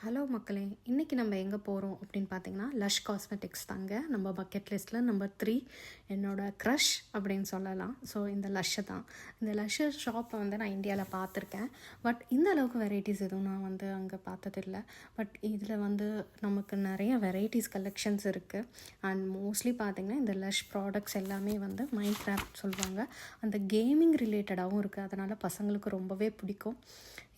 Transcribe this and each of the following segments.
Hello மக்களே, இன்றைக்கி நம்ம எங்கே போகிறோம் அப்படின்னு பார்த்தீங்கன்னா லஷ் காஸ்மெட்டிக்ஸ் தாங்க. நம்ம பக்கெட் லிஸ்ட்டில் நம்பர் 3 என்னோடய க்ரஷ் அப்படின்னு சொல்லலாம். ஸோ இந்த லஷ்ஷை தான், இந்த லஷ்ஷு ஷாப்பை நான் இந்தியாவில் பார்த்துருக்கேன். பட் இந்த அளவுக்கு வெரைட்டிஸ் எதுவும் நான் அங்கே பார்த்ததில்லை. பட் இதில் நமக்கு நிறைய வெரைட்டிஸ் கலெக்ஷன்ஸ் இருக்குது. அண்ட் மோஸ்ட்லி பார்த்திங்கன்னா இந்த லஷ் ப்ராடக்ட்ஸ் எல்லாமே மைண்ட் கிராஃப்ட் சொல்லுவாங்க. அந்த கேமிங் ரிலேட்டடாகவும் இருக்குது. அதனால் பசங்களுக்கு ரொம்பவே பிடிக்கும்.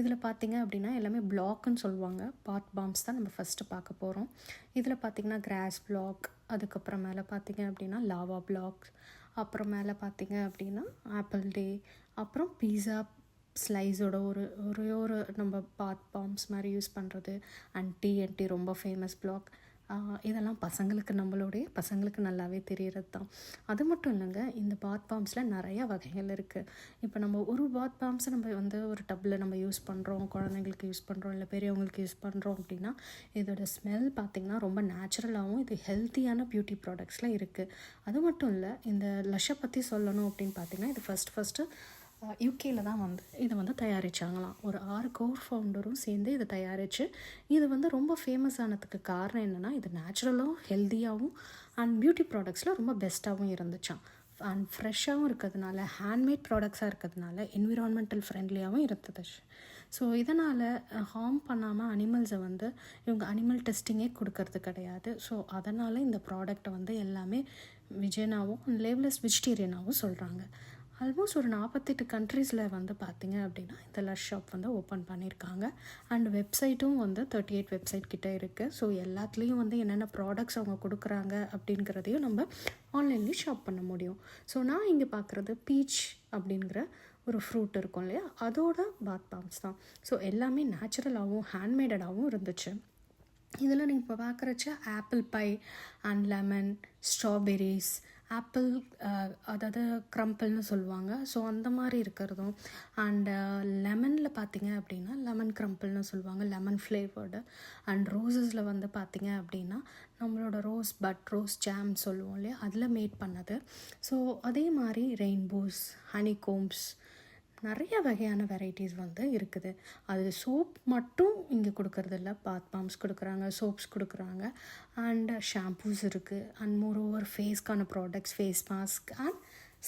இதில் பார்த்திங்க அப்படின்னா எல்லாமே பிளாக்குன்னு சொல்லுவாங்க. பாத் பாம்ஸ் தான் நம்ம ஃபஸ்ட்டு பார்க்க போகிறோம். இதில் பார்த்திங்கன்னா கிராஸ் பிளாக், அதுக்கப்புறம் மேலே பார்த்திங்க அப்படின்னா லாவா பிளாக், அப்புறம் மேலே பார்த்திங்க அப்படின்னா ஆப்பிள் டே, அப்புறம் பீஸா ஸ்லைஸோட ஒரு நம்ம பாத் பாம்ஸ் மாதிரி யூஸ் பண்ணுறது. அண்ட் டிஎன்டி ரொம்ப ஃபேமஸ் பிளாக். இதெல்லாம் நம்மளுடைய பசங்களுக்கு நல்லாவே தெரியறது தான். அது மட்டும் இல்லைங்க, இந்த பாத் பாம்ஸில் நிறையா வகைகள் இருக்குது. இப்போ நம்ம ஒரு பாத் பாம்ஸை நம்ம ஒரு டப்பில் நம்ம யூஸ் பண்ணுறோம், குழந்தைங்களுக்கு யூஸ் பண்ணுறோம், இல்லை பெரியவங்களுக்கு யூஸ் பண்ணுறோம் அப்படின்னா இதோட ஸ்மெல் பார்த்திங்கன்னா ரொம்ப நேச்சுரலாகவும் இது ஹெல்த்தியான பியூட்டி ப்ராடக்ட்ஸில் இருக்குது. அது மட்டும் இல்லை, இந்த லஷ்ஷை பற்றி சொல்லணும் அப்படின்னு பார்த்திங்கன்னா இது ஃபஸ்ட்டு யூகேயில் தான் இதை தயாரித்தாங்களாம். ஒரு 6 ஃபவுண்டரும் சேர்ந்து இதை தயாரித்து இது ரொம்ப ஃபேமஸ் ஆனதுக்கு காரணம் என்னென்னா இது நேச்சுரலாகவும் ஹெல்த்தியாகவும் அண்ட் பியூட்டி ப்ராடக்ட்ஸில் ரொம்ப பெஸ்ட்டாகவும் இருந்துச்சான். அண்ட் ஃப்ரெஷ்ஷாகவும் இருக்கிறதுனால, ஹேண்ட்மேட் ப்ராடக்ட்ஸாக இருக்கிறதுனால என்விரான்மெண்டல் ஃப்ரெண்ட்லியாகவும் இருந்தது. ஸோ இதனால் ஹார்ம் பண்ணாமல் அனிமல்ஸை இவங்க அனிமல் டெஸ்டிங்கே கொடுக்கறது கிடையாது. ஸோ அதனால் இந்த ப்ராடக்டை எல்லாமே விஜயனாகவும் லேவ்லெஸ் வெஜிடேரியனாகவும் சொல்கிறாங்க. ஆல்மோஸ்ட் ஒரு 48 கண்ட்ரீஸில் பார்த்திங்க அப்படின்னா இந்த லஷ் ஷாப் ஓப்பன் பண்ணியிருக்காங்க. அண்ட் வெப்சைட்டும் 38 வெப்சைட் கிட்டே இருக்குது. ஸோ எல்லாத்துலேயும் என்னென்ன ப்ராடக்ட்ஸ் அவங்க கொடுக்குறாங்க அப்படிங்கிறதையும் நம்ம ஆன்லைன்லேயும் ஷாப் பண்ண முடியும். ஸோ நான் இங்கே பார்க்குறது பீச் அப்படிங்கிற ஒரு ஃப்ரூட் இருக்கும் இல்லையா, அதோட பாத் பாம்ஸ் தான். ஸோ எல்லாமே நேச்சுரலாகவும் ஹேண்ட்மேடடாகவும் இருந்துச்சு. இதில் நீங்கள் இப்போ பார்க்குறச்ச apple pie and lemon, strawberries, apple அதாவது க்ரம்பிள்னு சொல்லுவாங்க. ஸோ அந்த மாதிரி இருக்கிறதும், அண்டு லெமனில் பார்த்திங்க அப்படின்னா லெமன் க்ரம்பிள்னு சொல்லுவாங்க, லெமன் ஃப்ளேவர்டு. அண்ட் ரோஸஸில் பார்த்திங்க அப்படின்னா நம்மளோட ரோஸ் ஜாம் சொல்லுவோம் இல்லையா, அதில் மேட் பண்ணது. ஸோ அதே மாதிரி ரெயின்போஸ், ஹனி கோம்ஸ், நிறைய வகையான வெரைட்டிஸ் இருக்குது. அது சோப் மட்டும் இங்கே கொடுக்கறதில்ல, பாத் பாம்ஸ் கொடுக்குறாங்க, சோப்ஸ் கொடுக்குறாங்க, அண்ட் ஷாம்பூஸ் இருக்குது. அண்ட் மோரோவர் ஃபேஸ்க்கான products, face mask and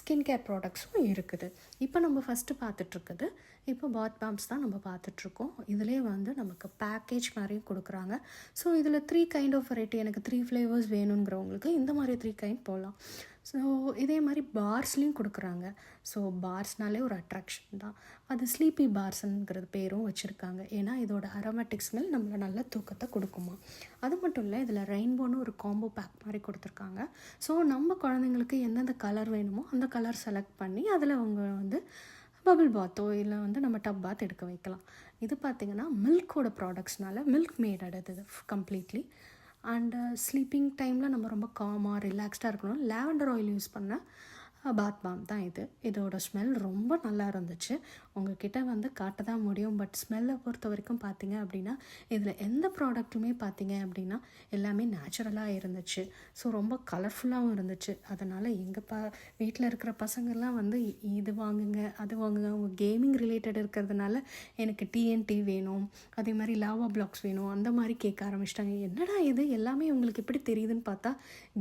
skin care ப்ராடக்ட்ஸும் இருக்குது. இப்போ நம்ம ஃபஸ்ட்டு பார்த்துட்ருக்குது இப்போ பாத் பாம்ஸ் தான் நம்ம பார்த்துட்ருக்கோம். இதிலே நமக்கு பேக்கேஜ் மாதிரியும் கொடுக்குறாங்க. ஸோ இதில் 3 கைண்ட் ஆஃப் வெரைட்டி, எனக்கு 3 ஃப்ளேவர்ஸ் வேணுங்கிறவங்களுக்கு இந்த மாதிரி 3 கைண்ட் போகலாம். ஸோ இதே மாதிரி பார்ஸ்லேயும் கொடுக்குறாங்க. ஸோ பார்ஸ்னாலே ஒரு அட்ராக்ஷன் தான். அது ஸ்லீப்பி பார்ஸ்ங்கிறது பேரும் வச்சுருக்காங்க. ஏன்னா இதோட அரோமேட்டிக் ஸ்மெல் நம்மளை நல்ல தூக்கத்தை கொடுக்குமா. அது மட்டும் இல்லை, இதில் ரெயின்போன்னு ஒரு காம்போ பேக் மாதிரி கொடுத்துருக்காங்க. ஸோ நம்ம குழந்தைங்களுக்கு எந்தெந்த கலர் வேணுமோ அந்த கலர் செலக்ட் பண்ணி அதில் அவங்க பபிள் பாத்தோ இல்லை நம்ம டப் பாத் எடுக்க வைக்கலாம். இது பார்த்திங்கன்னா மில்கோட ப்ராடக்ட்ஸ்னால மில்க் மேட் எடுத்தது கம்ப்ளீட்லி. அண்டு ஸ்லீப்பிங் டைமில் நம்ம ரொம்ப காமாக ரிலாக்ஸ்டாக இருக்கணும், லாவெண்டர் ஆயில் யூஸ் பண்ண பாத் பாம் தான் இது. இதோட ஸ்மெல் ரொம்ப நல்லா இருந்துச்சு. உங்ககிட்ட காட்ட தான் முடியும். பட் ஸ்மெல்லை பொறுத்த வரைக்கும் பார்த்திங்க அப்படின்னா இதில் எந்த ப்ராடக்ட்டுமே பார்த்திங்க அப்படின்னா எல்லாமே நேச்சுரலாக இருந்துச்சு. ஸோ ரொம்ப கலர்ஃபுல்லாகவும் இருந்துச்சு. அதனால் எங்கள் வீட்டில் இருக்கிற பசங்கள்லாம் இது வாங்குங்க அது வாங்குங்க, அவங்க கேமிங் ரிலேட்டட் இருக்கிறதுனால எனக்கு டிஎன்டி வேணும், அதே மாதிரி லாவா பிளாக்ஸ் வேணும், அந்த மாதிரி கேட்க ஆரம்பிச்சிட்டாங்க. என்னடா இது எல்லாமே உங்களுக்கு எப்படி தெரியுதுன்னு பார்த்தா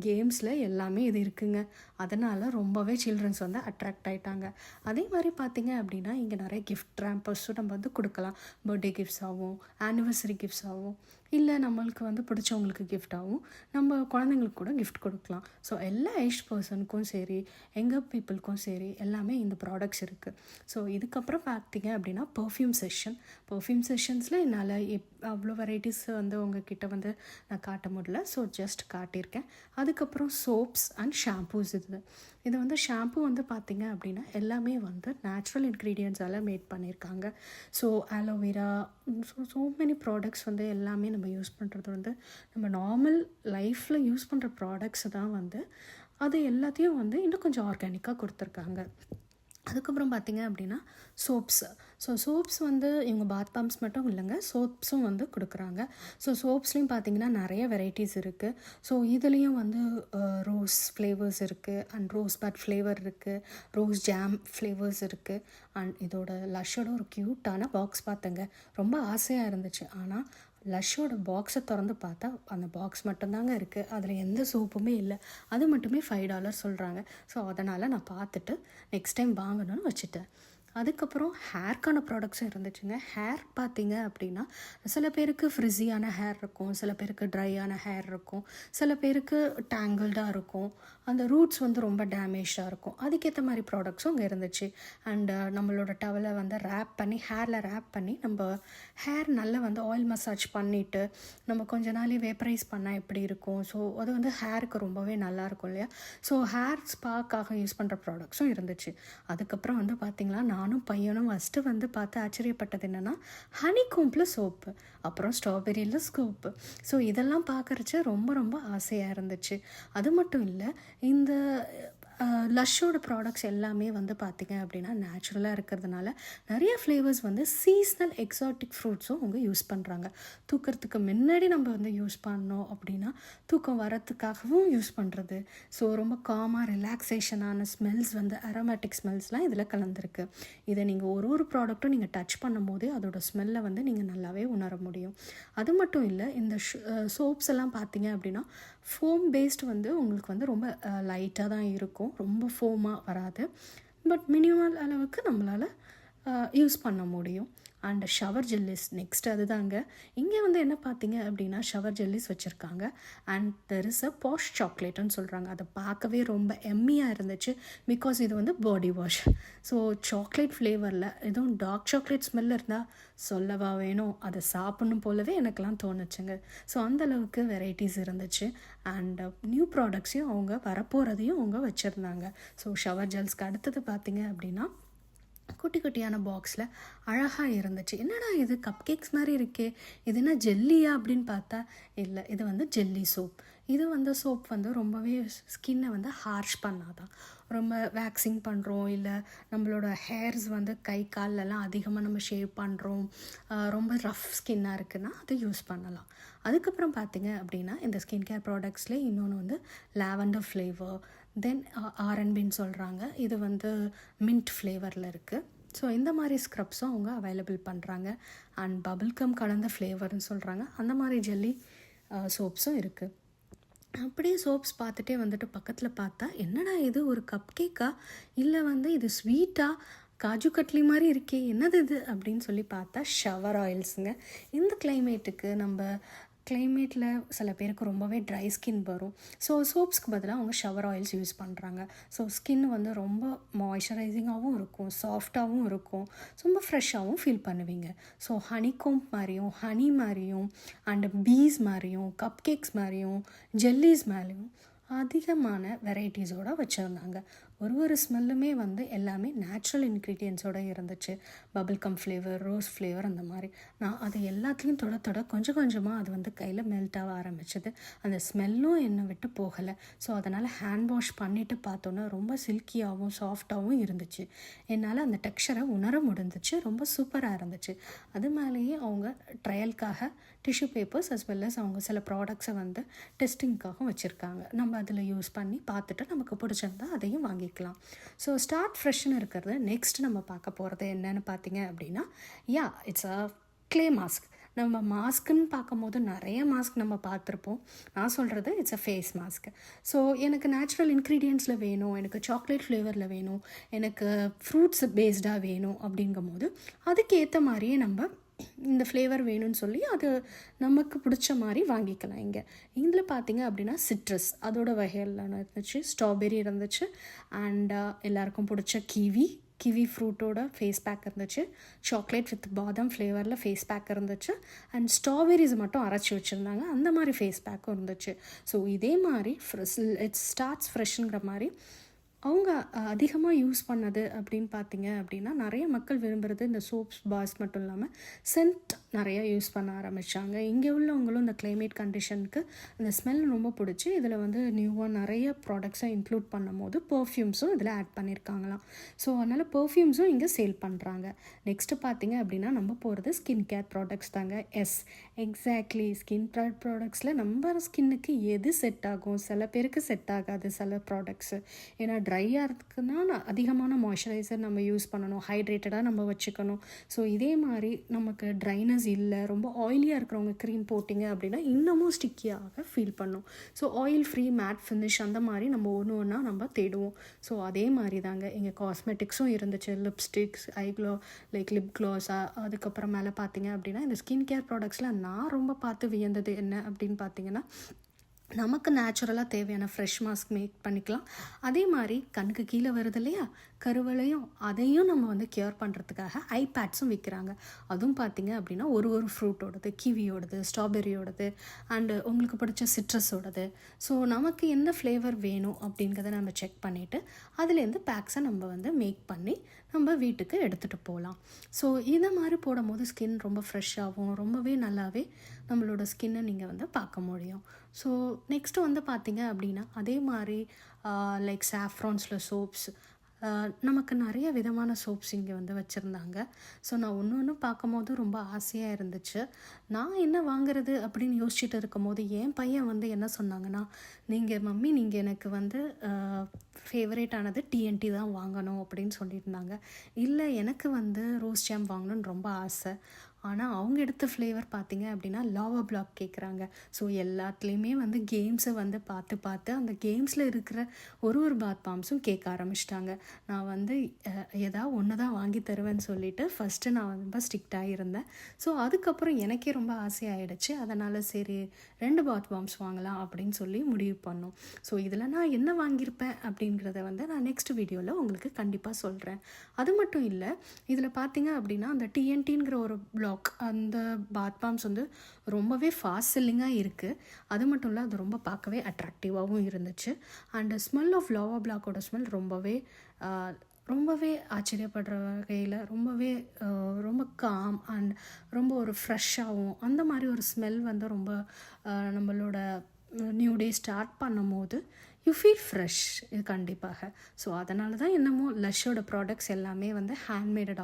கேம்ஸில் எல்லாமே இது இருக்குங்க. அதனால் ரொம்பவே சில்ட்ரன்ஸ் அட்ராக்ட் ஆகிட்டாங்க. அதே மாதிரி பார்த்திங்க அப்படின்னா இங்கே நிறைய கிஃப்ட் ரேம்பர்ஸும் நம்ம கொடுக்கலாம். பர்த்டே கிஃப்ட்ஸ் ஆகும், ஆனிவர்சரி கிஃப்ட்ஸ் ஆகும், இல்லை நம்மளுக்கு பிடிச்சவங்களுக்கு கிஃப்ட் ஆகும், நம்ம குழந்தைங்களுக்கு கூட கிஃப்ட் கொடுக்கலாம். ஸோ எல்லா ஏஜ் பர்சனுக்கும் சரி, எங்கள் பீப்புளுக்கும் சரி எல்லாமே இந்த ப்ராடக்ட்ஸ் இருக்குது. ஸோ இதுக்கப்புறம் பார்த்திங்க அப்படின்னா பர்ஃப்யூம் செஷன்ஸில் என்னால் அவ்வளோ வெரைட்டிஸ் உங்ககிட்ட நான் காட்ட முடியல. ஸோ ஜஸ்ட் காட்டியிருக்கேன். அதுக்கப்புறம் சோப்ஸ் அண்ட் ஷாம்பூஸ். இது ஷாம்பூ பார்த்திங்க அப்படின்னா எல்லாமே நேச்சுரல் இன்க்ரீடியன்ட்ஸால் மேட் பண்ணியிருக்காங்க. So aloe vera, so many products எல்லாமே நம்ம யூஸ் பண்ணுறது நம்ம நார்மல் லைஃப்பில் யூஸ் பண்ணுற ப்ராடக்ட்ஸ் தான் அது எல்லாத்தையும் இன்னும் கொஞ்சம் ஆர்கானிக்காக கொடுத்துருக்காங்க. அதுக்கப்புறம் பார்த்திங்க அப்படின்னா சோப்ஸ் இவங்க பாத் பாம்ஸ் மட்டும் இல்லைங்க, சோப்ஸும் கொடுக்குறாங்க. ஸோ சோப்ஸ்லேயும் பார்த்திங்கன்னா நிறைய வெரைட்டிஸ் இருக்குது. ஸோ இதுலேயும் ரோஸ் ஃப்ளேவர்ஸ் இருக்குது, அண்ட் ரோஸ் பட் ஃப்ளேவர் இருக்குது, ரோஸ் ஜாம் ஃப்ளேவர்ஸ் இருக்குது. அண்ட் இதோட லஷ்ஷோட ஒரு க்யூட்டான பாக்ஸ் பார்த்தேங்க, ரொம்ப ஆசையாக இருந்துச்சு. ஆனால் லஷ்ஷோட பாக்ஸை திறந்து பார்த்தா அந்த பாக்ஸ் மட்டும்தாங்க இருக்குது, அதில் எந்த சோப்புமே இல்லை. அது மட்டுமே $5 சொல்கிறாங்க. ஸோ அதனால் நான் பார்த்துட்டு நெக்ஸ்ட் டைம் வாங்கணும்னு வச்சுட்டேன். அதுக்கப்புறம் ஹேர்க்கான ப்ராடக்ட்ஸும் இருந்துச்சுங்க. ஹேர் பார்த்தீங்க அப்படின்னா சில பேருக்கு ஃப்ரிஸியான ஹேர் இருக்கும், சில பேருக்கு ட்ரையான ஹேர் இருக்கும், சில பேருக்கு டேங்கிள்டாக இருக்கும், அந்த ரூட்ஸ் வந்து ரொம்ப டேமேஜாக இருக்கும். அதுக்கேற்ற மாதிரி ப்ராடக்ட்ஸும் அங்கே இருந்துச்சு. அண்டு நம்மளோட டவலை வந்து ரேப் பண்ணி ஹேரில் ரேப் பண்ணி நம்ம ஹேர் நல்லா வந்து ஆயில் மசாஜ் பண்ணிவிட்டு நம்ம கொஞ்ச நாளே வேப்பரைஸ் பண்ணால் எப்படி இருக்கும். ஸோ அது வந்து ஹேருக்கு ரொம்பவே நல்லாயிருக்கும் இல்லையா. ஸோ ஹேர் ஸ்பாக்காக யூஸ் பண்ணுற ப்ராடக்ட்ஸும் இருந்துச்சு. அதுக்கப்புறம் வந்து பார்த்திங்களா நானும் பையனும் ஃபஸ்ட்டு வந்து பார்த்து ஆச்சரியப்பட்டது என்னென்னா ஹனிகோம்பில் சோப்பு, அப்புறம் ஸ்ட்ராபெரியில் ஸ்கூப்பு. ஸோ இதெல்லாம் பார்க்குறச்சு ரொம்ப ரொம்ப ஆசையாக இருந்துச்சு. அது மட்டும் இல்லை, இந்த லஷ்ஷோட ப்ராடக்ட்ஸ் எல்லாமே வந்து பார்த்திங்க அப்படின்னா நேச்சுரலாக இருக்கிறதுனால நிறைய ஃப்ளேவர்ஸ் வந்து சீஸ்னல் எக்ஸாட்டிக் ஃப்ரூட்ஸும் அவங்க யூஸ் பண்ணுறாங்க. தூக்கிறதுக்கு முன்னாடி நம்ம வந்து யூஸ் பண்ணோம் அப்படின்னா தூக்கம் வரத்துக்காகவும் யூஸ் பண்ணுறது. ஸோ ரொம்ப காமாக ரிலாக்ஸேஷனான ஸ்மெல்ஸ் வந்து அரோமேட்டிக் ஸ்மெல்ஸ்லாம் இதில் கலந்துருக்கு. இதை நீங்கள் ஒரு ப்ராடக்ட்டும் நீங்கள் டச் பண்ணும் போதே அதோட ஸ்மெல்லை வந்து நீங்கள் நல்லாவே உணர முடியும். அது மட்டும் இல்லை, இந்த சோப்ஸ் எல்லாம் பார்த்தீங்க அப்படின்னா ஃபோம் பேஸ்ட் வந்து உங்களுக்கு வந்து ரொம்ப லைட்டாக தான் இருக்கும், ரொம்ப ஃபோமாக வராது. பட் மினிமல் அளவுக்கு நம்மளால் யூஸ் பண்ண முடியும். அண்ட் ஷவர் ஜெல்லிஸ் நெக்ஸ்ட் அதுதாங்க. இங்கே வந்து என்ன பார்த்தீங்க அப்படின்னா ஷவர் ஜெல்லிஸ் வச்சுருக்காங்க. And there is a bash சாக்லேட்டுன்னு சொல்கிறாங்க. அதை பார்க்கவே ரொம்ப எம்மியாக இருந்துச்சு, பிகாஸ் இது வந்து பாடி வாஷ். ஸோ சாக்லேட் ஃப்ளேவரில் எதுவும் டார்க் சாக்லேட் ஸ்மெல் இருந்தால் சொல்லவா வேணும், அதை சாப்பிட்ணும் போலவே எனக்கெலாம் தோணுச்சுங்க. ஸோ அந்தளவுக்கு வெரைட்டிஸ் இருந்துச்சு. அண்ட் நியூ ப்ராடக்ட்ஸையும் அவங்க வரப்போகிறதையும் அவங்க வச்சுருந்தாங்க. ஸோ ஷவர் ஜெல்ஸ்க்கு அடுத்தது பார்த்தீங்க அப்படின்னா குட்டி குட்டியான பாக்ஸில் அழகாக இருந்துச்சு. என்னடா இது கப் கேக்ஸ் மாதிரி இருக்கே, இது என்ன ஜெல்லியா அப்படின்னு பார்த்தா இல்லை, இது வந்து ஜெல்லி சோப். இது வந்து சோப் வந்து ரொம்பவே ஸ்கின்னை வந்து ஹார்ஷ் பண்ணாதான். ரொம்ப வேக்சிங் பண்ணுறோம், இல்லை நம்மளோட ஹேர்ஸ் வந்து கை கால்லலாம் அதிகமாக நம்ம ஷேவ் பண்ணுறோம், ரொம்ப ரஃப் ஸ்கின்னாக இருக்குன்னா அது யூஸ் பண்ணலாம். அதுக்கப்புறம் பார்த்திங்க அப்படின்னா இந்த ஸ்கின் கேர் ப்ராடக்ட்ஸ்லேயே இன்னொன்று வந்து லாவெண்டர் ஃப்ளேவர், தென் ஆர்என்பின்னு சொல்கிறாங்க, இது வந்து மின்ட் ஃப்ளேவரில் இருக்குது. ஸோ இந்த மாதிரி ஸ்க்ரப்ஸும் அவங்க அவைலபிள் பண்ணுறாங்க. அண்ட் பபிள்கம் கலந்த ஃப்ளேவர்னு சொல்கிறாங்க, அந்த மாதிரி ஜெல்லி சோப்ஸும் இருக்குது. அப்படியே சோப்ஸ் பார்த்துட்டே வந்துட்டு பக்கத்தில் பார்த்தா என்னடா இது ஒரு கப் கேக்கா, இல்லை வந்து இது ஸ்வீட்டாக காஜு கட்லி மாதிரி இருக்கே, என்னது இது அப்படின்னு சொல்லி பார்த்தா ஷவர் ஆயில்ஸுங்க. இந்த கிளைமேட்டுக்கு நம்ம கிளைமேட்டில் சில பேருக்கு ரொம்பவே ட்ரை ஸ்கின் வரும். ஸோ சோப்ஸ்க்கு பதிலாக அவங்க ஷவர் ஆயில்ஸ் யூஸ் பண்ணுறாங்க. ஸோ ஸ்கின் வந்து ரொம்ப மாய்ஸ்சரைசிங்காகவும் இருக்கும், சாஃப்டாகவும் இருக்கும், ரொம்ப ஃப்ரெஷ்ஷாகவும் ஃபீல் பண்ணுவீங்க. ஸோ ஹனிகோம்ப் மாதிரியும், ஹனி மாதிரியும், அண்டு பீஸ் மாதிரியும், கப் கேக்ஸ் மாதிரியும், ஜெல்லிஸ் மேலேயும் அதிகமான வெரைட்டிஸோடு வச்சுருந்தாங்க. ஒரு ஸ்மெல்லுமே வந்து எல்லாமே நேச்சுரல் இன்க்ரீடியன்ஸோடு இருந்துச்சு. பபிள்கம் ஃப்ளேவர், ரோஸ் ஃப்ளேவர், அந்த மாதிரி. நான் அது எல்லாத்தையும் தொட கொஞ்சம் கொஞ்சமாக அது வந்து கையில் மெல்ட் ஆக ஆரம்பிச்சது. அந்த ஸ்மெல்லும் என்னை விட்டு போகலை. ஸோ அதனால் ஹேண்ட் வாஷ் பண்ணிவிட்டு பார்த்தோன்னா ரொம்ப சில்கியாகவும் சாஃப்டாகவும் இருந்துச்சு. என்னால் அந்த டெக்ஸ்சரை உணர முடிஞ்சிச்சு, ரொம்ப சூப்பராக இருந்துச்சு. அது மேலேயே அவங்க ட்ரையலுக்காக tissue papers as well as அவங்க சில ப்ராடக்ட்ஸை வந்து டெஸ்டிங்காகவும் வச்சுருக்காங்க. நம்ம அதில் யூஸ் பண்ணி பார்த்துட்டு நமக்கு பிடிச்சிருந்தா அதையும் வாங்கிக்கலாம். ஸோ ஸ்டார்ட் ஃப்ரெஷ்ஷுன்னு இருக்கிறது நெக்ஸ்ட் நம்ம பார்க்க போகிறது என்னென்னு பார்த்தீங்க அப்படின்னா, இட்ஸ் அ க்ளே மாஸ்க். நம்ம மாஸ்க்குன்னு பார்க்கும்போது நிறைய மாஸ்க் நம்ம பார்த்துருப்போம். நான் சொல்கிறது it's a face mask. So எனக்கு நேச்சுரல் இன்க்ரீடியன்ஸில் வேணும், எனக்கு சாக்லேட் ஃப்ளேவரில் வேணும், எனக்கு ஃப்ரூட்ஸ் பேஸ்டாக வேணும் அப்படிங்கும் போது அதுக்கேற்ற மாதிரியே நம்ம இந்த ஃப்ளேவர் வேணும்னு சொல்லி அது நமக்கு பிடிச்ச மாதிரி வாங்கிக்கலாம். இதில் பார்த்திங்க அப்படின்னா சிட்ரஸ் அதோட வகையெல்லாம் இருந்துச்சு, ஸ்ட்ராபெரி இருந்துச்சு, அண்ட் எல்லாருக்கும் பிடிச்ச கிவி ஃப்ரூட்டோட ஃபேஸ் பேக் இருந்துச்சு, சாக்லேட் வித் பாதாம் ஃப்ளேவரில் ஃபேஸ் பேக் இருந்துச்சு, அண்ட் ஸ்ட்ராபெரிஸ் மட்டும் அரைச்சி வச்சுருந்தாங்க, அந்த மாதிரி ஃபேஸ் பேக்கும் இருந்துச்சு. ஸோ இதே மாதிரி இட்ஸ் ஸ்டார்ட்ஸ் ஃப்ரெஷ்ஷுங்கிற மாதிரி அவங்க அதிகமாக யூஸ் பண்ணது அப்படின்னு பார்த்தீங்க அப்படின்னா நிறைய மக்கள் விரும்புகிறது இந்த சோப்ஸ் பாஸ் மட்டும் இல்லாமல் சென்ட் நிறைய யூஸ் பண்ண ஆரம்பித்தாங்க. இங்கே உள்ளவங்களும் இந்த கிளைமேட் கண்டிஷனுக்கு இந்த ஸ்மெல் ரொம்ப பிடிச்சி இதில் வந்து நியூவாக நிறைய ப்ராடக்ட்ஸை இன்க்ளூட் பண்ணும் போது பர்ஃப்யூம்ஸும் இதில் ஆட் பண்ணியிருக்காங்களாம். ஸோ அதனால் பர்ஃப்யூம்ஸும் இங்கே சேல் பண்ணுறாங்க. நெக்ஸ்ட்டு பார்த்தீங்க அப்படின்னா நம்ம போகிறது ஸ்கின் கேர் ப்ராடக்ட்ஸ் தாங்க. எக்ஸாக்ட்லி ஸ்கின் கேர் ப்ராடக்ட்ஸில் நம்ம ஸ்கின்னுக்கு எது செட் ஆகும், சில பேருக்கு செட் ஆகாது சில ப்ராடக்ட்ஸு. ஏன்னா ட்ரையாக இருக்குன்னா அதிகமான மாய்ஸ்சரைசர் நம்ம யூஸ் பண்ணணும், ஹைட்ரேட்டடாக நம்ம வச்சுக்கணும். ஸோ இதே மாதிரி நமக்கு ட்ரைனஸ் ஸ்டிக்கினஸ் இல்லை, ரொம்ப ஆயிலியாக இருக்கிறவங்க க்ரீம் போட்டிங்க அப்படின்னா இன்னமும் ஸ்டிக்கியாக ஃபீல் பண்ணும். So oil free matte finish அந்த மாதிரி நம்ம ஒன்று ஒன்றா நம்ம தேடுவோம். ஸோ அதே மாதிரி தாங்க எங்கள் காஸ்மெட்டிக்ஸும் இருந்துச்சு. லிப்ஸ்டிக்ஸ், ஐக்ளோ லைக் லிப் க்ளாஸ், அதுக்கப்புறமேல பார்த்தீங்க அப்படின்னா இந்த ஸ்கின் கேர் ப்ராடக்ட்ஸில் நான் ரொம்ப பார்த்து வியந்தது என்ன அப்படின்னு பார்த்தீங்கன்னா, நமக்கு நேச்சுரலாக தேவையான ஃப்ரெஷ் மாஸ்க் மேக் பண்ணிக்கலாம். அதே மாதிரி கண்ணுக்கு கீழே வருது இல்லையா கருவளையும், அதையும் நம்ம வந்து கியூர் பண்ணுறதுக்காக ஐபேட்ஸும் விற்கிறாங்க. அதுவும் பார்த்திங்க அப்படின்னா ஒரு ஃப்ரூட்டோடது, கிவியோடது, ஸ்ட்ராபெரியோடது அண்டு உங்களுக்கு பிடிச்ச சிட்ரஸோடது. ஸோ நமக்கு எந்த ஃப்ளேவர் வேணும் அப்படிங்கிறத நம்ம செக் பண்ணிவிட்டு அதுலேருந்து பேக்ஸை நம்ம வந்து மேக் பண்ணி நம்ம வீட்டுக்கு எடுத்துகிட்டு போகலாம். ஸோ இதை மாதிரி போடும்போது ஸ்கின் ரொம்ப ஃப்ரெஷ்ஷாகவும் ரொம்பவே நல்லாவே நம்மளோட ஸ்கின்னை நீங்கள் வந்து பார்க்க முடியும். ஸோ நெக்ஸ்ட்டு வந்து பார்த்திங்க அப்படின்னா அதே மாதிரி லைக் சாஃப்ரான்ஸில் சோப்ஸ், நமக்கு நிறைய விதமான சோப்ஸ் இங்கே வந்து வச்சுருந்தாங்க. ஸோ நான் ஒன்று ஒன்று பார்க்கும்போது ரொம்ப ஆசையாக இருந்துச்சு. நான் என்ன வாங்குறது அப்படின்னு யோசிச்சுட்டு இருக்கும் போது என் பையன் வந்து என்ன சொன்னாங்கன்னா, மம்மி நீங்கள் எனக்கு வந்து ஃபேவரேட் ஆனது டிஎன்டி தான் வாங்கணும் அப்படின்னு சொல்லியிருந்தாங்க. இல்லை எனக்கு வந்து ரோஸ் ஜாம் வாங்கணுன்னு ரொம்ப ஆசை. ஆனால் அவங்க எடுத்த ஃப்ளேவர் பார்த்திங்க அப்படின்னா லாவா பிளாக் கேட்குறாங்க. ஸோ எல்லாத்துலேயுமே வந்து கேம்ஸை வந்து பார்த்து அந்த கேம்ஸில் இருக்கிற ஒரு பாத் பாம்ஸும் கேட்க ஆரம்பிச்சிட்டாங்க. நான் வந்து ஏதாவது ஒன்று தான் வாங்கி தருவேன்னு சொல்லிவிட்டு ஃபஸ்ட்டு நான் ரொம்ப ஸ்ட்ரிக்டாக இருந்தேன். ஸோ அதுக்கப்புறம் எனக்கே ரொம்ப ஆசையாகிடுச்சு. அதனால் சரி 2 பாத் பாம்ஸ் வாங்கலாம் அப்படின்னு சொல்லி முடிவு பண்ணோம். ஸோ இதில் நான் என்ன வாங்கியிருப்பேன் அப்படிங்கிறத வந்து நான் நெக்ஸ்ட் வீடியோவில் உங்களுக்கு கண்டிப்பாக சொல்கிறேன். அது மட்டும் இல்லை, இதில் பார்த்திங்க அப்படின்னா அந்த டிஎன்டிங்கிற ஒரு அந்த பாத் பாம்ஸ் வந்து ரொம்பவே ஃபாஸ்ட் செல்லிங்காக இருக்குது. அது மட்டும் இல்லை, அது ரொம்ப பார்க்கவே அட்ராக்டிவாகவும் இருந்துச்சு. அண்டு ஸ்மெல் ஆஃப் லாவா பிளாக்கோட ஸ்மெல் ரொம்பவே ஆச்சரியப்படுற வகையில் ரொம்ப காம் அண்ட் ரொம்ப ஒரு ஃப்ரெஷ்ஷாகவும் அந்த மாதிரி ஒரு ஸ்மெல் வந்து ரொம்ப நம்மளோட நியூ டே ஸ்டார்ட் பண்ணும் போது யூ ஃபீல் ஃப்ரெஷ். இது கண்டிப்பாக. ஸோ அதனால தான் என்னமோ லஷ்ஷோட ப்ராடக்ட்ஸ் எல்லாமே வந்து ஹேண்ட்மேடட்